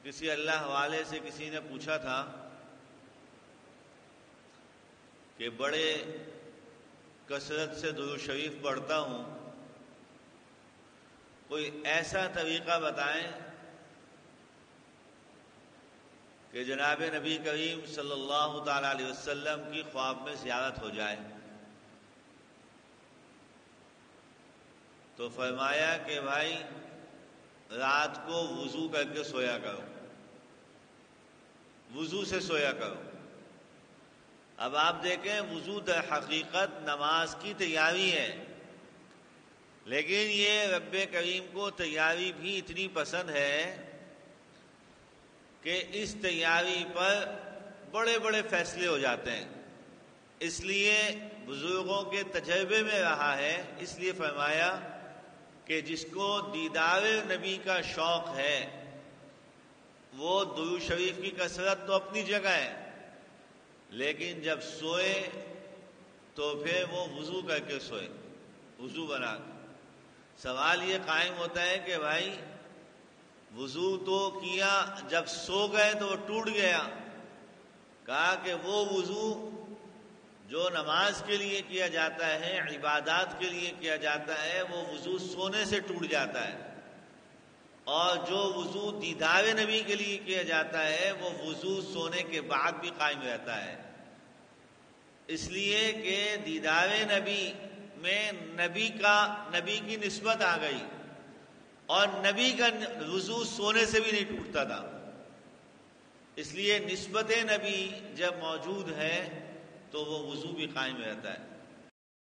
کسی اللہ والے سے کسی نے پوچھا تھا کہ بڑے کثرت سے درود شریف پڑھتا ہوں، کوئی ایسا طریقہ بتائیں کہ جناب نبی کریم صلی اللہ تعالی علیہ وسلم کی خواب میں زیارت ہو جائے۔ تو فرمایا کہ بھائی رات کو وضو کر کے سویا کرو، وضو سے سویا کرو۔ اب آپ دیکھیں وضو در حقیقت نماز کی تیاری ہے، لیکن یہ رب کریم کو تیاری بھی اتنی پسند ہے کہ اس تیاری پر بڑے بڑے فیصلے ہو جاتے ہیں۔ اس لیے بزرگوں کے تجربے میں رہا ہے، اس لیے فرمایا کہ جس کو دیدار نبی کا شوق ہے وہ درود شریف کی کثرت تو اپنی جگہ ہے، لیکن جب سوئے تو پھر وہ وضو کر کے سوئے، وضو بنا کے۔ سوال یہ قائم ہوتا ہے کہ بھائی وضو تو کیا، جب سو گئے تو وہ ٹوٹ گیا۔ کہا کہ وہ وضو جو نماز کے لیے کیا جاتا ہے، عبادات کے لیے کیا جاتا ہے، وہ وضو سونے سے ٹوٹ جاتا ہے، اور جو وضو دیدار نبی کے لیے کیا جاتا ہے وہ وضو سونے کے بعد بھی قائم رہتا ہے۔ اس لیے کہ دیدار نبی میں نبی کی نسبت آ گئی، اور نبی کا وضو سونے سے بھی نہیں ٹوٹتا تھا۔ اس لیے نسبت نبی جب موجود ہے تو وہ وضو بھی قائم رہتا ہے۔